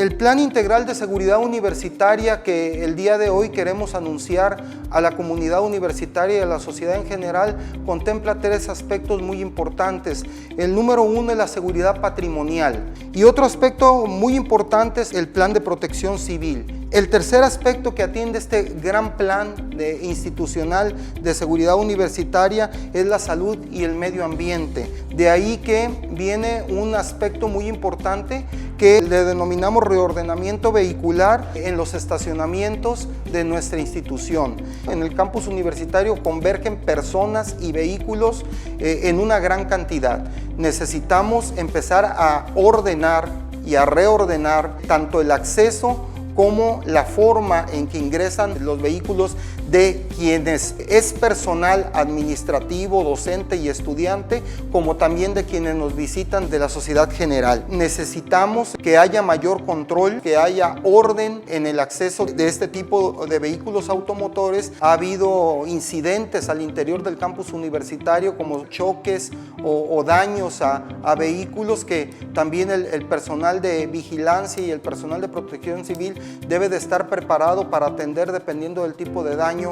El Plan Integral de Seguridad Universitaria que el día de hoy queremos anunciar a la comunidad universitaria y a la sociedad en general contempla tres aspectos muy importantes. El número uno es la seguridad patrimonial y otro aspecto muy importante es el plan de protección civil. El tercer aspecto que atiende este gran plan institucional de seguridad universitaria es la salud y el medio ambiente. De ahí que viene un aspecto muy importante que le denominamos reordenamiento vehicular en los estacionamientos de nuestra institución. En el campus universitario convergen personas y vehículos en una gran cantidad. Necesitamos empezar a ordenar y a reordenar tanto el acceso como la forma en que ingresan los vehículos de quienes es personal administrativo, docente y estudiante, como también de quienes nos visitan de la sociedad general. Necesitamos que haya mayor control, que haya orden en el acceso de este tipo de vehículos automotores. Ha habido incidentes al interior del campus universitario como choques o daños a vehículos que también el personal de vigilancia y el personal de protección civil debe de estar preparado para atender dependiendo del tipo de daño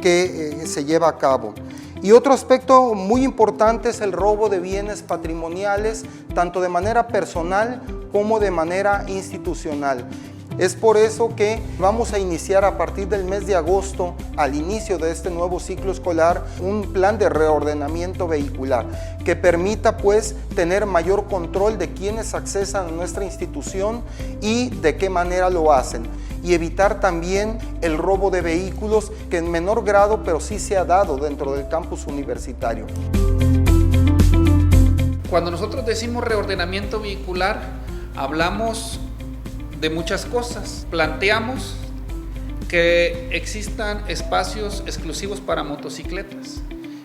que se lleva a cabo. Y otro aspecto muy importante es el robo de bienes patrimoniales, tanto de manera personal como de manera institucional. Es por eso que vamos a iniciar a partir del mes de agosto, al inicio de este nuevo ciclo escolar, un plan de reordenamiento vehicular que permita pues tener mayor control de quienes accesan a nuestra institución y de qué manera lo hacen, y evitar también el robo de vehículos que en menor grado pero sí se ha dado dentro del campus universitario. Cuando nosotros decimos reordenamiento vehicular, hablamos de muchas cosas. Planteamos que existan espacios exclusivos para motocicletas,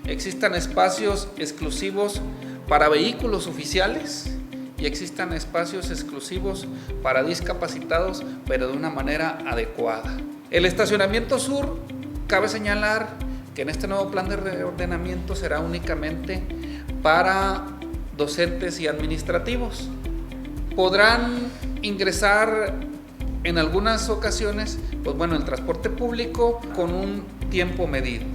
existan espacios exclusivos para vehículos oficiales y existan espacios exclusivos para discapacitados, pero de una manera adecuada. El estacionamiento sur, cabe señalar que en este nuevo plan de reordenamiento será únicamente para docentes y administrativos. Podrán ingresar en algunas ocasiones, pues bueno, el transporte público con un tiempo medido.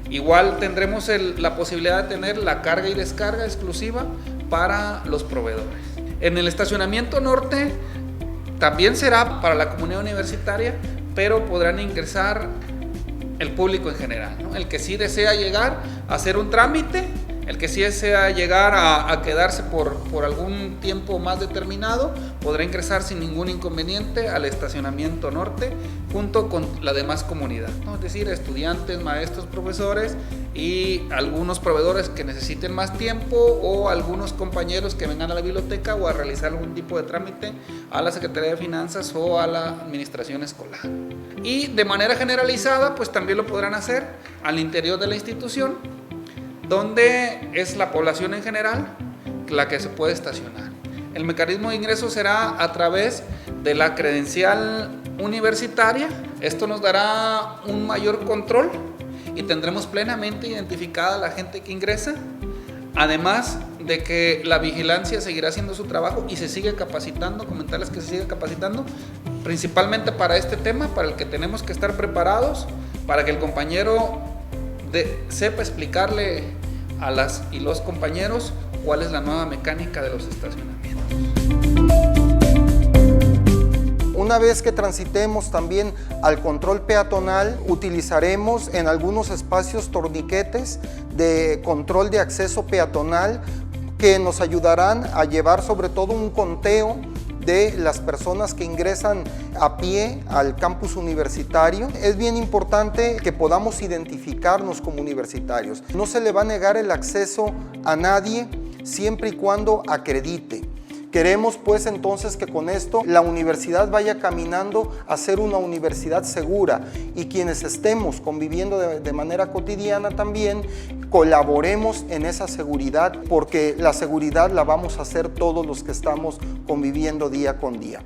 Igual tendremos la posibilidad de tener la carga y descarga exclusiva para los proveedores. En el estacionamiento norte también será para la comunidad universitaria, pero podrán ingresar el público en general, ¿no? El que sí desea llegar a hacer un trámite, el que sí desea llegar a quedarse por algún tiempo más determinado, podrá ingresar sin ningún inconveniente al estacionamiento norte junto con la demás comunidad, ¿no? Es decir, estudiantes, maestros, profesores y algunos proveedores que necesiten más tiempo o algunos compañeros que vengan a la biblioteca o a realizar algún tipo de trámite a la Secretaría de Finanzas o a la Administración Escolar. Y de manera generalizada, pues también lo podrán hacer al interior de la institución, donde es la población en general la que se puede estacionar. El mecanismo de ingreso será a través de la credencial universitaria. Esto nos dará un mayor control y tendremos plenamente identificada la gente que ingresa, además de que la vigilancia seguirá haciendo su trabajo y se sigue capacitando, comentarles que se sigue capacitando, principalmente para este tema, para el que tenemos que estar preparados, para que el compañero sepa explicarle a las y los compañeros cuál es la nueva mecánica de los estacionamientos. Una vez que transitemos también al control peatonal, utilizaremos en algunos espacios torniquetes de control de acceso peatonal que nos ayudarán a llevar sobre todo un conteo de las personas que ingresan a pie al campus universitario. Es bien importante que podamos identificarnos como universitarios. No se le va a negar el acceso a nadie siempre y cuando acredite. Queremos pues entonces que con esto la universidad vaya caminando a ser una universidad segura y quienes estemos conviviendo de manera cotidiana también colaboremos en esa seguridad, porque la seguridad la vamos a hacer todos los que estamos conviviendo día con día.